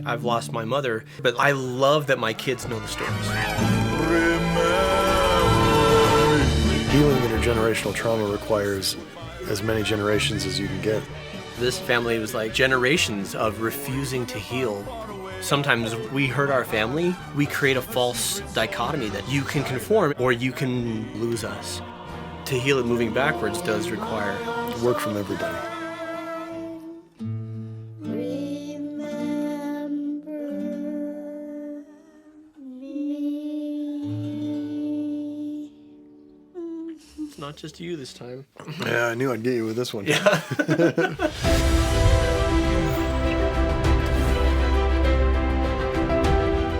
I've lost my mother, but I love that my kids know the stories. Healing intergenerational trauma requires as many generations as you can get. This family was like generations of refusing to heal. Sometimes we hurt our family, we create a false dichotomy that you can conform or you can lose us. To heal it moving backwards does require work from everybody. It's not just you this time. Yeah, I knew I'd get you with this one. Yeah.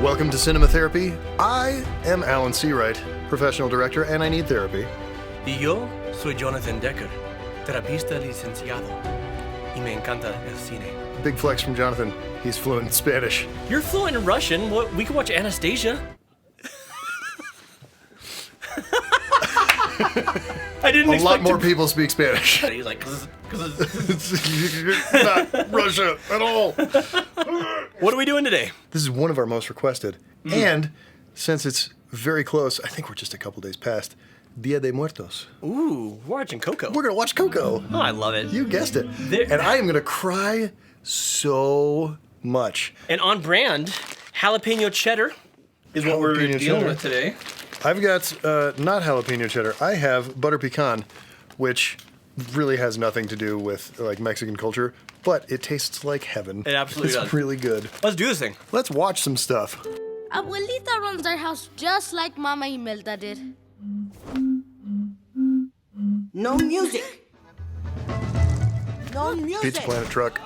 Welcome to Cinema Therapy. I am Alan Seawright, professional director, and I need therapy. Y yo soy Jonathan Decker, terapista licenciado, y me encanta el cine. Big flex from Jonathan. He's fluent in Spanish. You're fluent in Russian. We could watch Anastasia. I didn't A expect lot more to... people speak Spanish. He's like, Not Russia at all. what are we doing today? This is one of our most requested. And since it's very close, I think we're just a couple days past, Dia de Muertos. Ooh, we're watching Coco. We're going to watch Coco. Oh, I love it. You guessed it. And I am going to cry so much. And on brand, jalapeno cheddar is what we're Jalapeno dealing cheddar. with today. I've got not jalapeno cheddar. I have butter pecan, which really has nothing to do with like Mexican culture, but it tastes like heaven. It absolutely it's does. really good. Let's do this thing. Let's watch some stuff. Abuelita runs our house just like Mama Imelda did. No music. No music. Pizza Planet truck.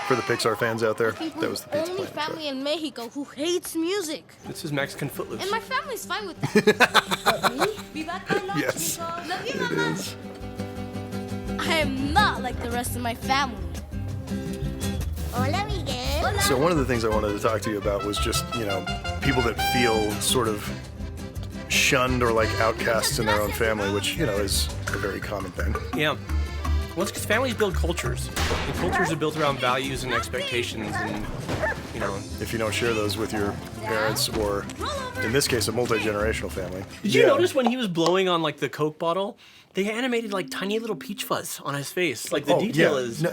For the Pixar fans out there, that was the Pizza Only Planet truck. family in Mexico who hates music. This is Mexican Footloose. And my family's fine with that. Me? Viva con los Yes, chicos. Love you, it Mama. is. I am not like the rest of my family. Hola, Miguel. Hola. So one of the things I wanted to talk to you about was just, people that feel sort of shunned or like outcasts in their own family, which, is a very common thing. Yeah. Well, it's because families build cultures. And cultures are built around values and expectations and, If you don't share those with your parents or, in this case, a multi-generational family. Did you notice when he was blowing on, like, the Coke bottle, they animated, like, tiny little peach fuzz on his face? Like, the detail is... No,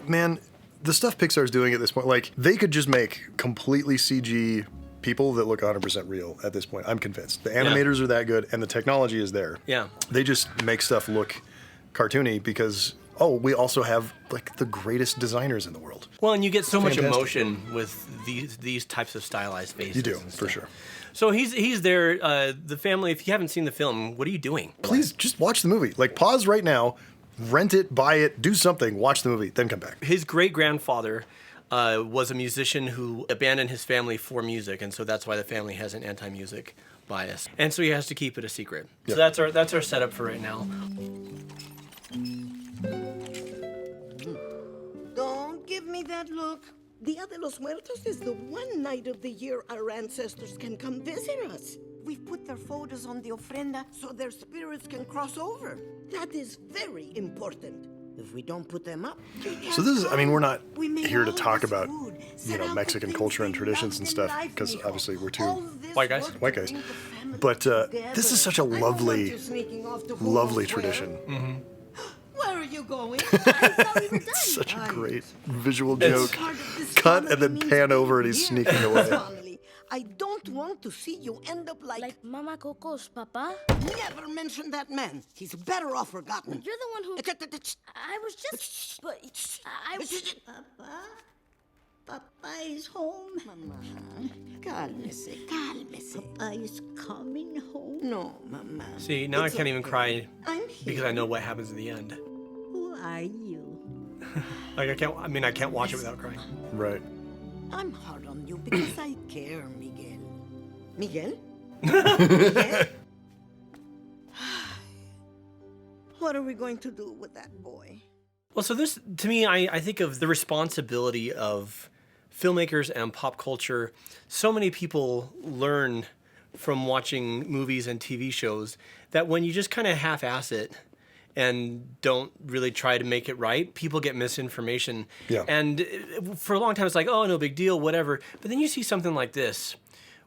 man, the stuff Pixar's doing at this point, like, they could just make completely CG people that look 100% real at this point. I'm convinced. The animators are that good, and the technology is there. Yeah. They just make stuff look cartoony because, we also have, like, the greatest designers in the world. Well, and you get so much Fantastic. emotion with these types of stylized faces. You do, and for stuff. sure. So he's there. The family, if you haven't seen the film, what are you doing? Please, just watch the movie. Like, pause right now, rent it, buy it, do something, watch the movie, then come back. His great-grandfather was a musician who abandoned his family for music, and so that's why the family has an anti-music bias. And so he has to keep it a secret. Yep. So that's our setup for right now. Don't give me that look. Dia de los Muertos is the one night of the year our ancestors can come visit us. We've put their photos on the ofrenda so their spirits can cross over. That is very important. If we don't put them up, So this is, we're not we made here to all talk this about, food, set out the Mexican things culture and we traditions and loved stuff, in life, because mijo. obviously we're All two this White guys? work white to guys. bring the family But together. this is such a I don't want lovely, you sneaking off to who lovely knows where. tradition. Where are you going? I thought we were done. Such a great visual It's- joke. Cut and then pan over and he's sneaking away. Donnelly, I don't want to see you end up like Mama Coco's papa? never mention that man. He's better off forgotten. You're the one who... Papa? I was just... But I was... Papa is home. Mamá, cálmese, cálmese. Papa is coming home. No, mamá. See, now It's I can't even okay. cry I'm here. because I know what happens in the end. Who are you? Like I can't watch it without crying. Right. I'm hard on you because I care, Miguel. Miguel? Miguel? What are we going to do with that boy? Well, so this, to me, I think of the responsibility of filmmakers and pop culture. So many people learn from watching movies and TV shows that when you just kind of half-ass it and don't really try to make it right, people get misinformation. Yeah. And for a long time, it's like, oh, no big deal, whatever. But then you see something like this,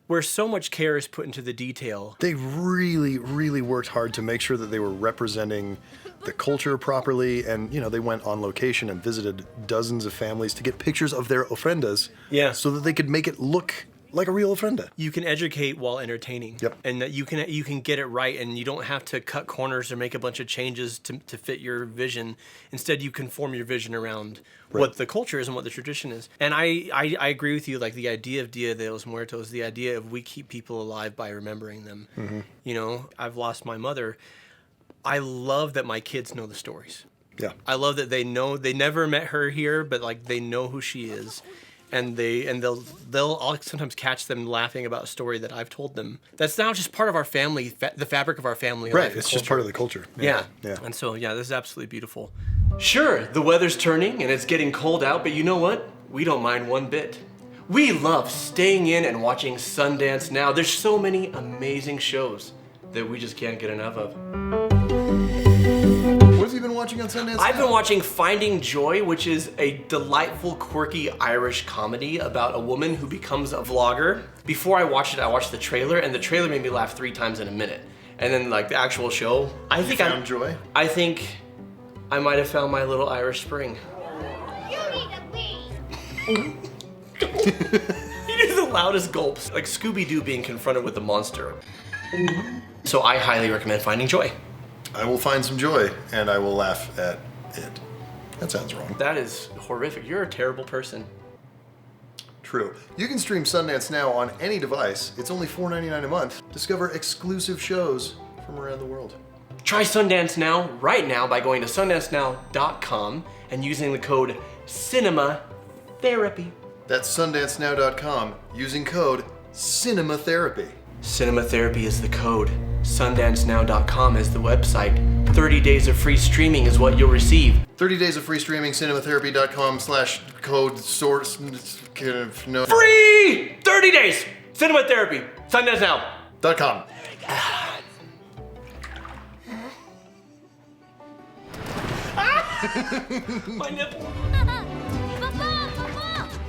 where so much care is put into the detail. They really, really worked hard to make sure that they were representing the culture properly, and they went on location and visited dozens of families to get pictures of their ofrendas, Yeah. so that they could make it look like a real ofrenda. You can educate while entertaining. Yep. And that you can get it right, and you don't have to cut corners or make a bunch of changes to fit your vision. Instead, you conform your vision around what the culture is and what the tradition is. And I agree with you, like the idea of Dia de los Muertos, the idea of we keep people alive by remembering them. Mm-hmm. I've lost my mother. I love that my kids know the stories. Yeah. I love that they never met her here, but like they know who she is. And I'll sometimes catch them laughing about a story that I've told them. That's now just part of our family, the fabric of our family. Right, life and it's just culture. part of the culture. Yeah. Yeah. And so, this is absolutely beautiful. Sure, the weather's turning and it's getting cold out, but you know what? We don't mind one bit. We love staying in and watching Sundance Now. There's so many amazing shows that we just can't get enough of. What have you been watching on Sundance? I've been watching Finding Joy, which is a delightful, quirky Irish comedy about a woman who becomes a vlogger. Before I watched it, I watched the trailer, and the trailer made me laugh 3 times in a minute. And then, like, the actual show, I think Joy? I think I might have found my little Irish spring. You need a wee. He did the loudest gulps, like Scooby-Doo being confronted with the monster. So I highly recommend Finding Joy. I will find some joy, and I will laugh at it. That sounds wrong. That is horrific. You're a terrible person. True. You can stream Sundance Now on any device. It's only $4.99 a month. Discover exclusive shows from around the world. Try Sundance Now right now by going to sundancenow.com and using the code CINEMATHERAPY. That's sundancenow.com using code CINEMATHERAPY. Cinematherapy is the code. Sundancenow.com is the website. 30 days of free streaming is what you'll receive. 30 days of free streaming, cinematherapy.com/code source. No. Free! 30 days! Cinematherapy. Sundance Now. .com. My nipple. Mama!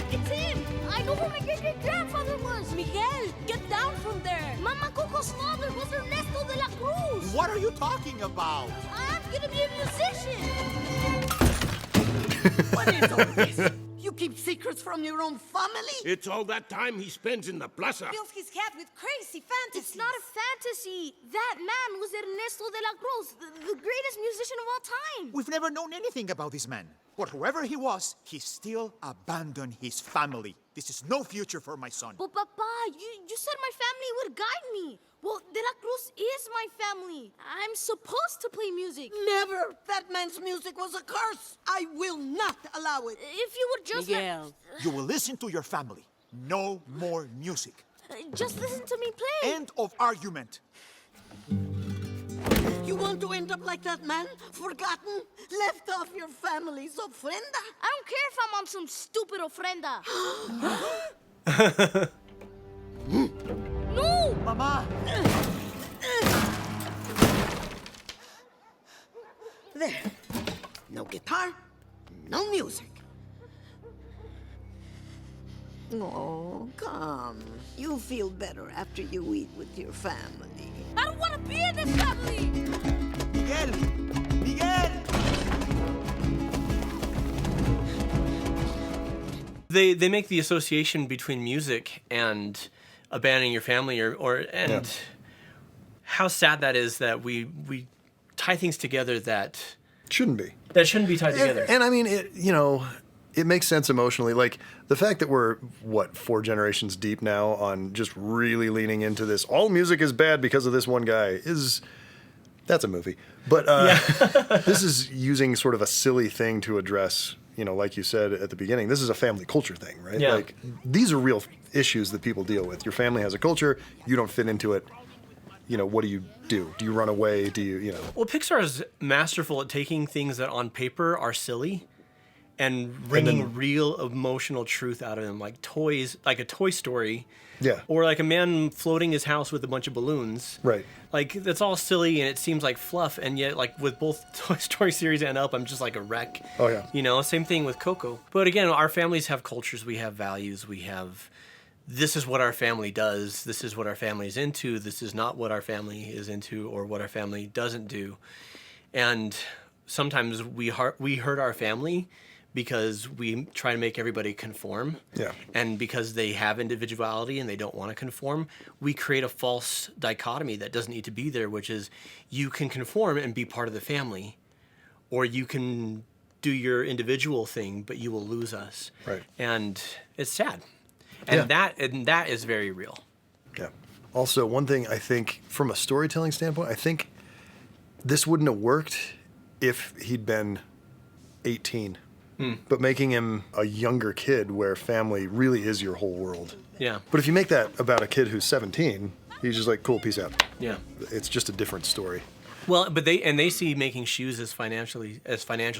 It's him! I know who my great-great-grandfather was! Miguel, get down from there! Mama Coco's father was Ernesto de la Cruz! What are you talking about? I'm gonna be a musician! What is all this? You keep secrets from your own family? It's all that time he spends in the plaza. Fills his head with crazy fantasies. It's not a fantasy. That man was Ernesto de la Cruz, the greatest musician of all time. We've never known anything about this man. But whoever he was, he still abandoned his family. This is no future for my son. But Papa, you said my family would guide me. Well, De La Cruz is my family. I'm supposed to play music. Never! That man's music was a curse! I will not allow it! If you would just Miguel. You will listen to your family. No more music. just listen to me play. End of argument. You want to end up like that man? Forgotten? Left off your family's ofrenda? I don't care if I'm on some stupid ofrenda. No! Mama! There. No guitar, no music. Oh, come. You'll feel better after you eat with your family. I don't want to be in this family! Miguel! Miguel! They make the association between music and abandoning your family and how sad that is that we tie things together that Shouldn't be. shouldn't be tied together. And I mean, it makes sense emotionally. Like, the fact that we're, 4 generations deep now on just really leaning into this, all music is bad because of this one guy, that's a movie. But this is using sort of a silly thing to address, like you said at the beginning, this is a family culture thing, right? Yeah. Like, these are real issues that people deal with. Your family has a culture, you don't fit into it. What do you do? Do you run away? Do you? Well, Pixar is masterful at taking things that on paper are silly and wringing real emotional truth out of them, like toys, like a Toy Story. Yeah. Or like a man floating his house with a bunch of balloons. Right. Like, that's all silly and it seems like fluff, and yet, like, with both Toy Story series and Up, I'm just like a wreck. Oh, yeah. You know, same thing with Coco. But again, our families have cultures, we have values, we have... This is what our family does, this is what our family is into, this is not what our family is into or what our family doesn't do. And sometimes we hurt our family because we try to make everybody conform. Yeah. And because they have individuality and they don't want to conform, we create a false dichotomy that doesn't need to be there, which is you can conform and be part of the family, or you can do your individual thing, but you will lose us. Right. And it's sad. And that is very real. Yeah. Also, one thing I think from a storytelling standpoint, I think this wouldn't have worked if he'd been 18. But making him a younger kid where family really is your whole world. Yeah. But if you make that about a kid who's 17, he's just like, cool, peace out. Yeah. It's just a different story. Well, but they see making shoes as financial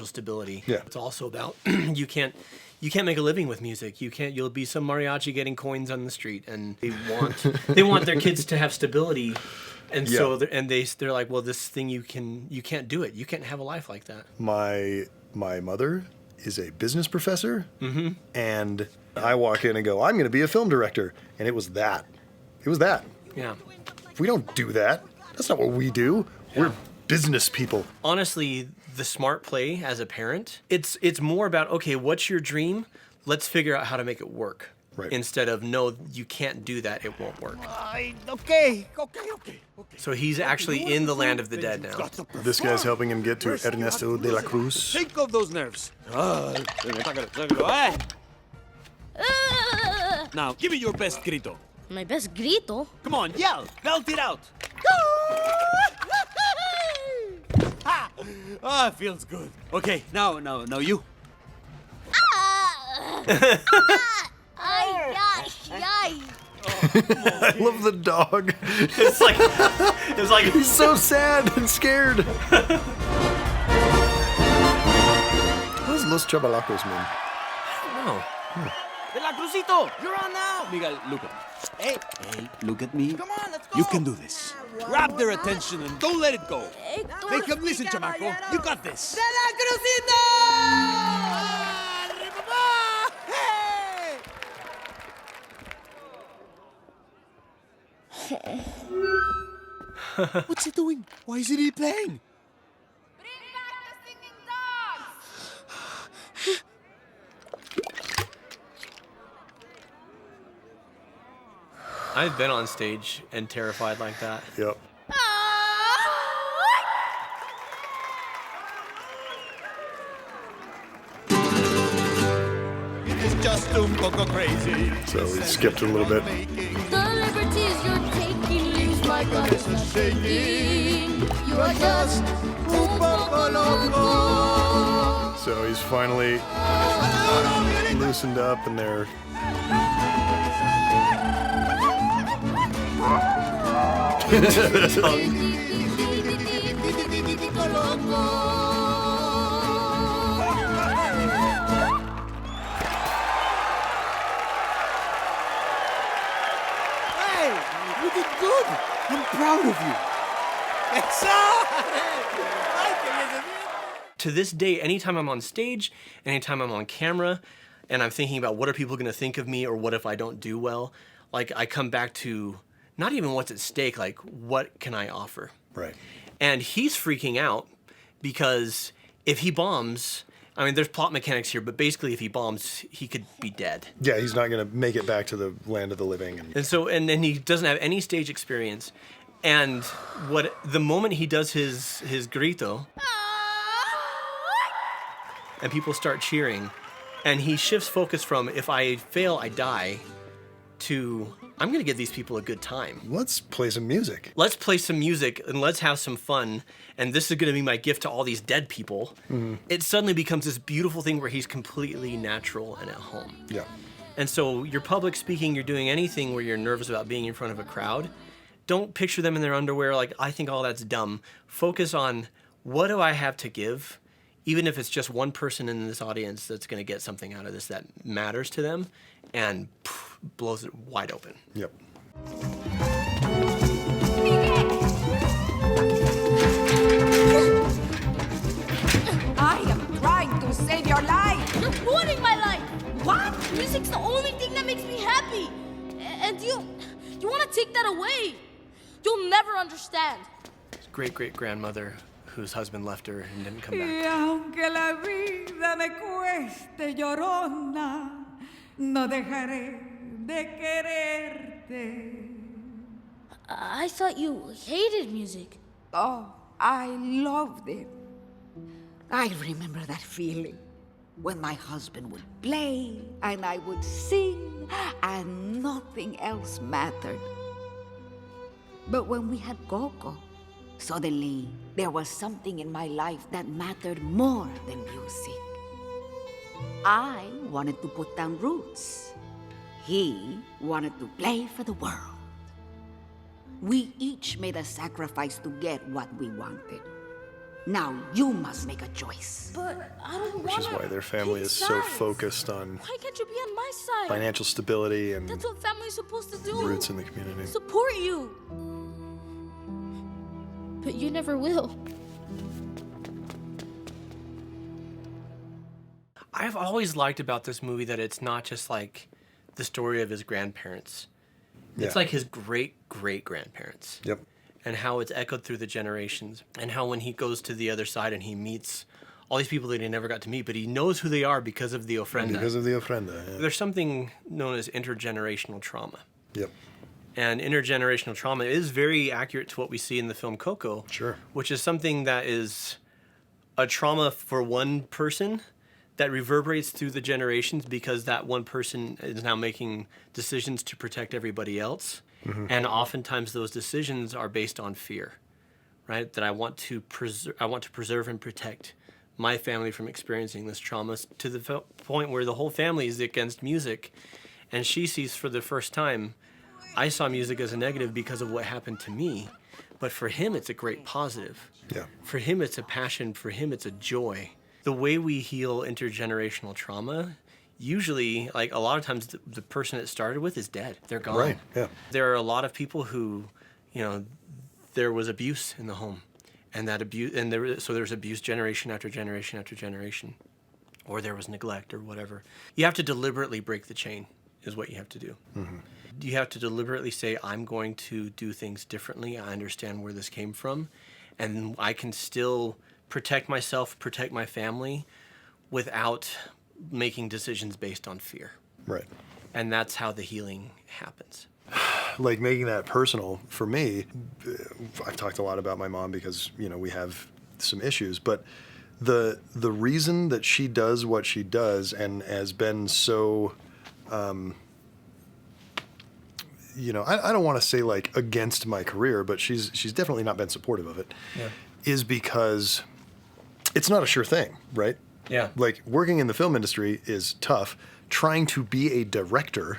stability. Yeah. It's also about you can't make a living with music. You'll be some mariachi getting coins on the street, and they want their kids to have stability. And so they're like, well, this thing you can't do it. You can't have a life like that. My mother is a business professor, and I walk in and go, I'm going to be a film director, and it was that. It was that. Yeah. We don't do that. That's not what we do. We're business people. Honestly, the smart play as a parent, it's more about, okay, what's your dream? Let's figure out how to make it work. Right. Instead of, no, you can't do that, it won't work. Okay. So he's actually in the land of the dead now. This guy's helping him get to Ernesto de la Cruz. Think of those nerves. Now, give me your best grito. My best grito. Come on, yell. Belt it out. Ah, feels good. Okay, now you. Ay, ay. I love the dog. It's like He's so sad and scared. What does Los Chabalacos mean? no. De la Cruzito, you're on now. Miguel, look at me. Hey, look at me. Come on, let's go. You can do this. Grab their attention and don't let it go. Make them listen, chamaco. You got this. ¡De la Crucito! What's he doing? Why isn't he playing? Bring back the singing dogs. I've been on stage and terrified like that. Yep. It's just un poco crazy. So we skipped a little bit. The liberties you're taking leaves my gut is not shaking. You are just un poco loco. So he's finally loosened up, and they're Hey, you did good. I'm proud of you. To this day, anytime I'm on stage, anytime I'm on camera, and I'm thinking about what are people going to think of me, or what if I don't do well, like I come back to not even what's at stake, like what can I offer? right. And he's freaking out because if he bombs, I mean, there's plot mechanics here, but basically if he bombs, he could be dead. Yeah, he's not going to make it back to the land of the living. And so, and then he doesn't have any stage experience. And the moment he does his grito, and people start cheering, and he shifts focus from if I fail, I die, to I'm going to give these people a good time. Let's play some music. Let's play some music and let's have some fun. And this is going to be my gift to all these dead people. It suddenly becomes this beautiful thing where he's completely natural and at home. Yeah. And so you're public speaking, you're doing anything where you're nervous about being in front of a crowd. Don't picture them in their underwear like, I think all that's dumb. Focus on what do I have to give, even if it's just one person in this audience that's going to get something out of this that matters to them, and blows it wide open. Yep. I am trying to save your life. You're ruining my life. What? Music's the only thing that makes me happy. And you want to take that away. You'll never understand. Great-great-grandmother whose husband left her and didn't come back. Y aunque la vida me cueste llorona, no dejaré de quererte. I thought you hated music. Oh, I loved it. I remember that feeling when my husband would play and I would sing and nothing else mattered. But when we had Coco, suddenly there was something in my life that mattered more than music. I wanted to put down roots. He wanted to play for the world. We each made a sacrifice to get what we wanted. Now you must make a choice. But I don't want to. Which is why their family is so focused on Why can't you be on my side? financial stability and That's what family's supposed to do. roots in the community. Support you. But you never will. I've always liked about this movie that it's not just like the story of his grandparents. It's Yeah. like his great-great-grandparents. Yep. And how it's echoed through the generations. And how when he goes to the other side and he meets all these people that he never got to meet, but he knows who they are because of the ofrenda. Because of the ofrenda. Yeah. There's something known as intergenerational trauma. Yep. And intergenerational trauma is very accurate to what we see in the film Coco. Sure. Which is something that is a trauma for one person that reverberates through the generations because that one person is now making decisions to protect everybody else. And oftentimes those decisions are based on fear, right? That I want to preserve and protect my family from experiencing this trauma to the point where the whole family is against music. And she sees for the first time, I saw music as a negative because of what happened to me. But for him, it's a great positive. Yeah. For him, it's a passion. For him, it's a joy. The way we heal intergenerational trauma, usually, like a lot of times, the person it started with is dead. They're gone. Right. Yeah. There are a lot of people who, there was abuse in the home, and that abuse, so there's abuse generation after generation after generation, or there was neglect or whatever. You have to deliberately break the chain, is what you have to do. You have to deliberately say, I'm going to do things differently. I understand where this came from, and I can still protect myself, protect my family, without making decisions based on fear. Right. And that's how the healing happens. Like making that personal for me, I've talked a lot about my mom because, we have some issues, but the reason that she does what she does and has been so, I don't want to say like against my career, but she's definitely not been supportive of it, is because it's not a sure thing, right? Yeah. Like working in the film industry is tough. Trying to be a director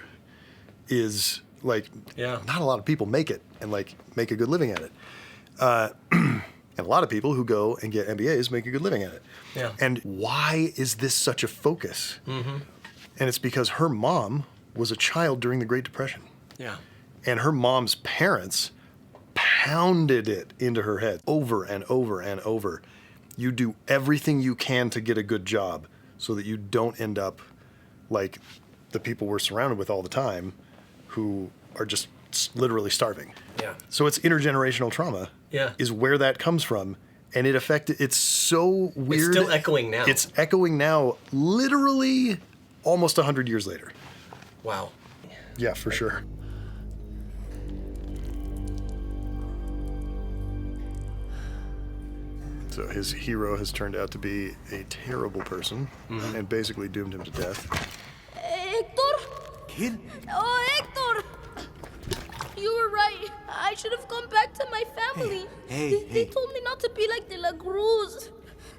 is like, not a lot of people make it and like make a good living at it. And a lot of people who go and get MBAs make a good living at it. Yeah. And why is this such a focus? And it's because her mom was a child during the Great Depression. Yeah. And her mom's parents pounded it into her head over and over and over. You do everything you can to get a good job so that you don't end up like the people we're surrounded with all the time who are just literally starving. Yeah. So it's intergenerational trauma is where that comes from. And it's so weird. It's still echoing now. It's echoing now literally almost 100 years later. Wow. Yeah, for sure. So his hero has turned out to be a terrible person and basically doomed him to death. Hector? Kid? Oh, Hector! You were right. I should have come back to my family. They told me not to be like De La Cruz.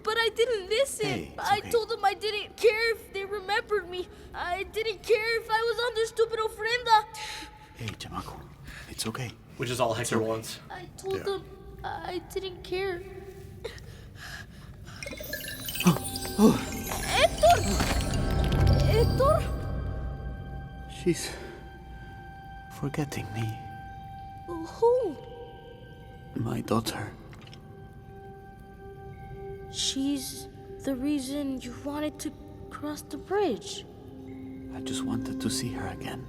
But I didn't listen. Hey, it's I okay. told them I didn't care if they remembered me. I didn't care if I was on their stupid ofrenda. Hey, chamaco. It's okay. Which is all Hector wants. I told them I didn't care. Hector! Hector? She's forgetting me. Who? My daughter. She's the reason you wanted to cross the bridge. I just wanted to see her again.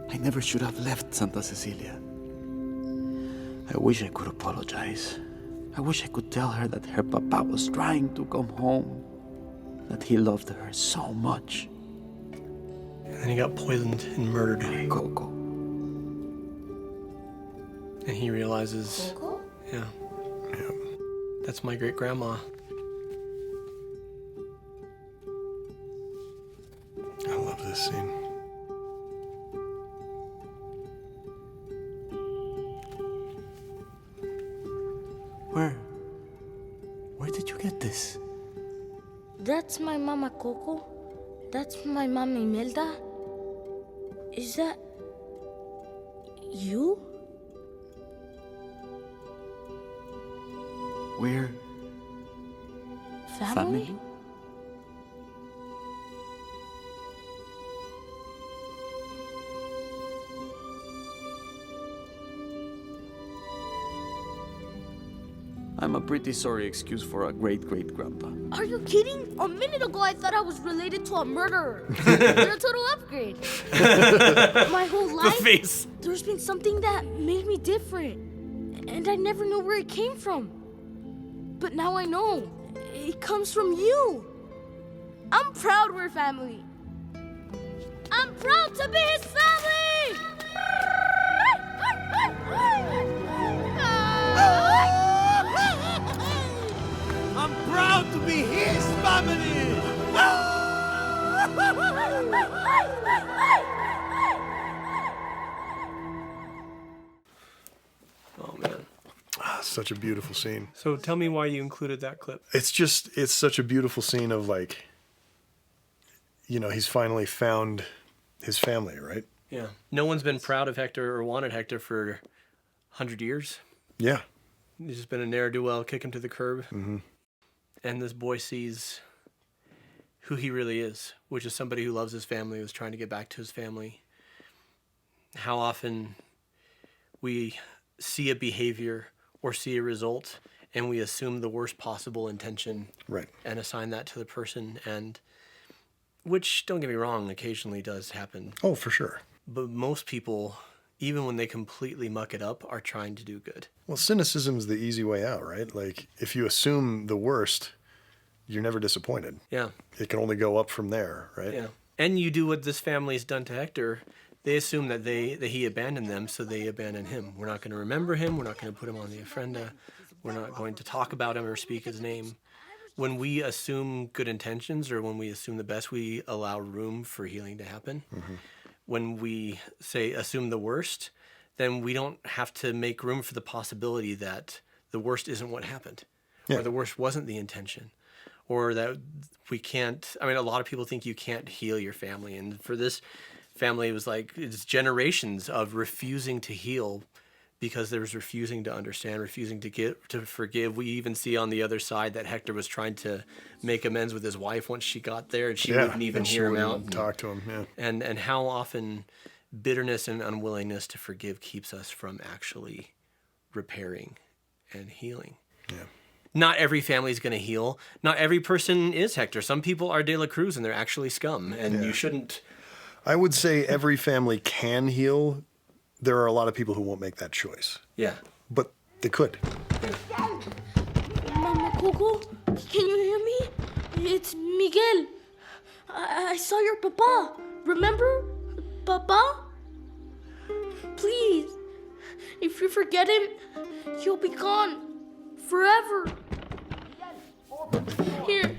I never should have left Santa Cecilia. I wish I could apologize. I wish I could tell her that her papa was trying to come home, that he loved her so much. And then he got poisoned and murdered. Coco. And he realizes, yeah, that's my great grandma. I love this scene. Where did you get this? That's my mama Coco. That's my mama Imelda. Is that you? We're Family? I'm a pretty sorry excuse for a great-great-grandpa. Are you kidding? A minute ago I thought I was related to a murderer. You're a total upgrade. My whole life, face. there's been something that made me different. And I never knew where it came from. But now I know. It comes from you. I'm proud we're family. I'm proud to be his family! I'm proud to be his family! Oh, man. Such a beautiful scene. So tell me why you included that clip. It's such a beautiful scene of like, you know, he's finally found his family, right? Yeah. No one's been proud of Hector or wanted Hector for 100 years. Yeah. He's just been a ne'er-do-well, kick him to the curb. Mm-hmm. And this boy sees who he really is, which is somebody who loves his family, who's trying to get back to his family. How often we see a behavior or see a result and we assume the worst possible intention, right, and assign that to the person, and which, don't get me wrong, occasionally does happen. Oh, for sure. But most people, even when they completely muck it up, are trying to do good. Well, cynicism is the easy way out, right? Like, if you assume the worst, you're never disappointed. Yeah. It can only go up from there, right? Yeah. And you do what this family's done to Hector. They assume that he abandoned them, so they abandon him. We're not going to remember him. We're not going to put him on the ofrenda. We're not going to talk about him or speak his name. When we assume good intentions, or when we assume the best, we allow room for healing to happen. Mm-hmm. When we assume the worst, then we don't have to make room for the possibility that the worst isn't what happened, or the worst wasn't the intention, or that we can't. I mean, a lot of people think you can't heal your family, and for this family, it was like it's generations of refusing to heal because there was refusing to understand, refusing to forgive. We even see on the other side that Hector was trying to make amends with his wife once she got there, and she wouldn't even hear him out and talk to him. Yeah. And how often bitterness and unwillingness to forgive keeps us from actually repairing and healing. Yeah. Not every family is going to heal. Not every person is Hector. Some people are De La Cruz and they're actually scum, and you shouldn't. I would say every family can heal. There are a lot of people who won't make that choice. Yeah. But they could. Mama Coco, can you hear me? It's Miguel. I saw your papa. Remember? Papa? Please. If you forget him, he'll be gone. Forever. Here.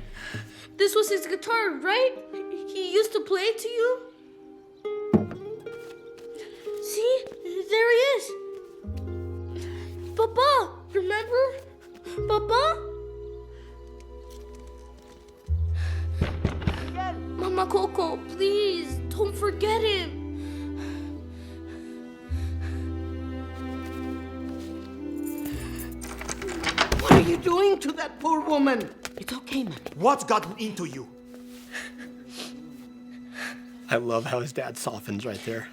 This was his guitar, right? He used to play it to you? See? There he is. Papa, remember? Papa? Mama Coco, please, don't forget him. What are you doing to that poor woman? It's okay, Mommy. What's gotten into you? I love how his dad softens right there.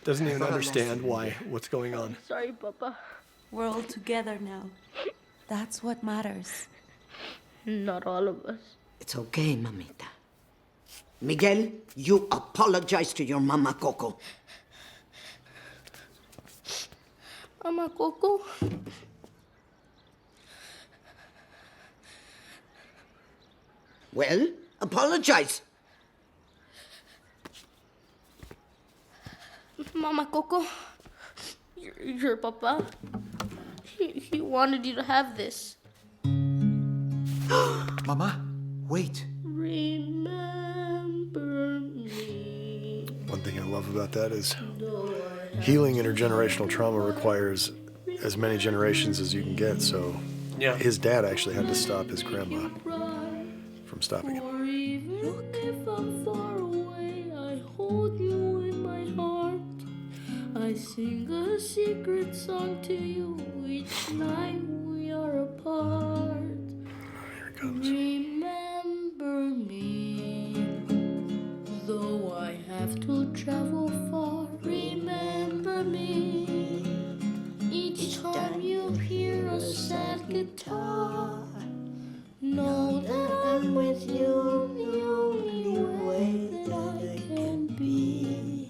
Doesn't even understand what's going on. Sorry, Papa. We're all together now. That's what matters. Not all of us. It's okay, Mamita. Miguel, you apologize to your Mama Coco. Mama Coco? Well, apologize. Mama Coco, your papa, he wanted you to have this. Mama, wait. Remember me. One thing I love about that is healing intergenerational trauma requires as many generations as you can get. So Yeah. his dad actually had to stop his grandma from stopping him. Or even if I'm far away, I hold you in my heart. I sing a secret song to you each night we are apart. Here it comes. Remember me, though I have to travel far. Remember me, each time you hear a sad guitar. Know that I'm with you, the only way that I can be.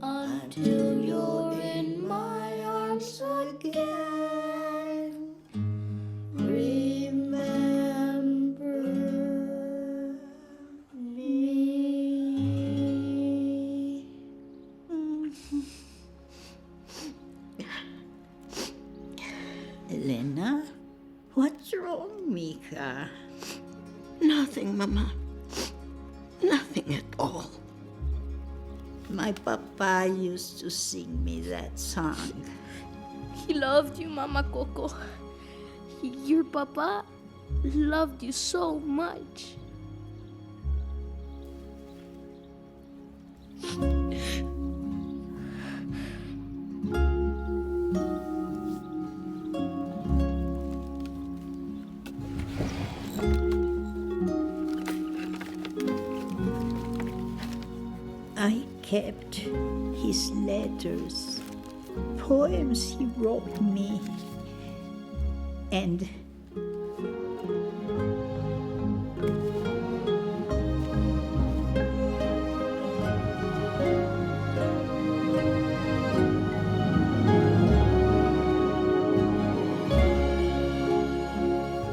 Until you're in my arms again. Remember me. Elena, what's wrong, Mika? Nothing, Mama. Nothing at all. My papa used to sing me that song. He loved you, Mama Coco. Your papa loved you so much. I kept his letters, poems he wrote me, and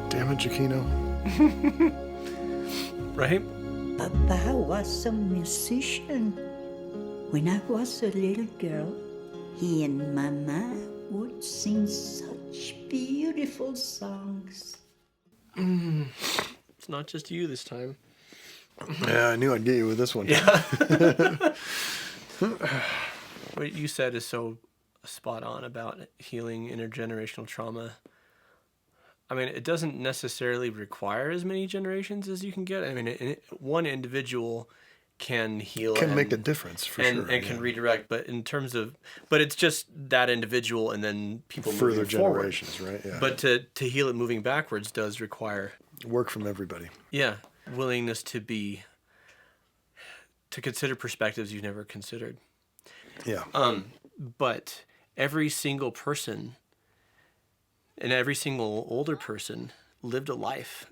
Damn it, Giacchino. Right? Papa was a musician. When I was a little girl, he and Mama would sing such beautiful songs. It's not just you this time. Yeah, I knew I'd get you with this one. What you said is so spot on about healing intergenerational trauma. I mean, it doesn't necessarily require as many generations as you can get. I mean, one individual can heal Can make a difference, for and, sure. and can redirect. But in terms of, but it's just that individual and then people Further moving forward. generations, right? Yeah. But to heal it moving backwards does require, Work from everybody. yeah, willingness to consider perspectives you've never considered. Yeah. But every single person and every single older person lived a life,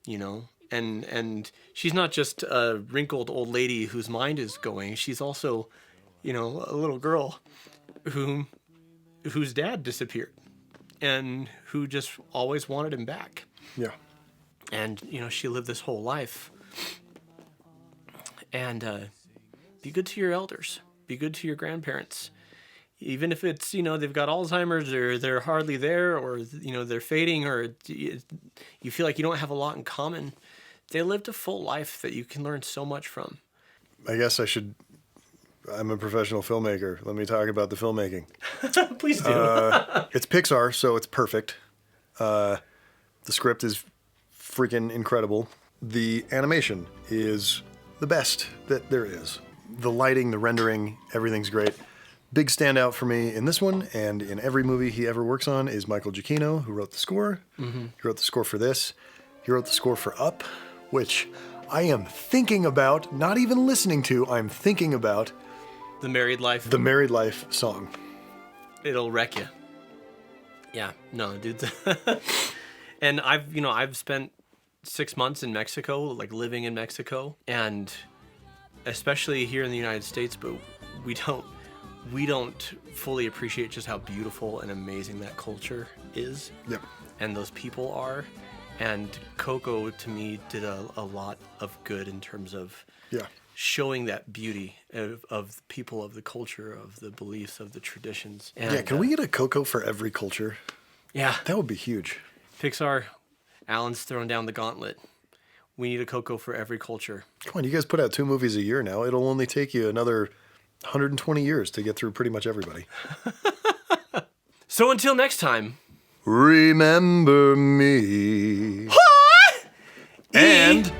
you know, and she's not just a wrinkled old lady whose mind is going. She's also, you know, a little girl whose dad disappeared and who just always wanted him back. Yeah. And, you know, she lived this whole life. And be good to your elders. Be good to your grandparents. Even if it's, you know, they've got Alzheimer's or they're hardly there or, you know, they're fading or you feel like you don't have a lot in common. They lived a full life that you can learn so much from. I guess I'm a professional filmmaker. Let me talk about the filmmaking. Please do. It's Pixar, so it's perfect. The script is freaking incredible. The animation is the best that there is. The lighting, the rendering, everything's great. Big standout for me in this one and in every movie he ever works on is Michael Giacchino, who wrote the score. He wrote the score for this. He wrote the score for Up, which I am thinking about, not even listening to, I'm thinking about The Married Life. the Married Life song. It'll wreck you. Yeah, no, dude. And I've spent 6 months in Mexico, like living in Mexico, and especially here in the United States, but we don't fully appreciate just how beautiful and amazing that culture is. Yep. And those people are. And Coco, to me, did a lot of good in terms of showing that beauty of people, of the culture, of the beliefs, of the traditions. And, Yeah, can we get a Coco for every culture? Yeah. That would be huge. Pixar, Alan's throwing down the gauntlet. We need a Coco for every culture. Come on, you guys put out 2 movies a year now. It'll only take you another 120 years to get through pretty much everybody. So until next time. Remember me. And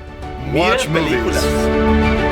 watch movies.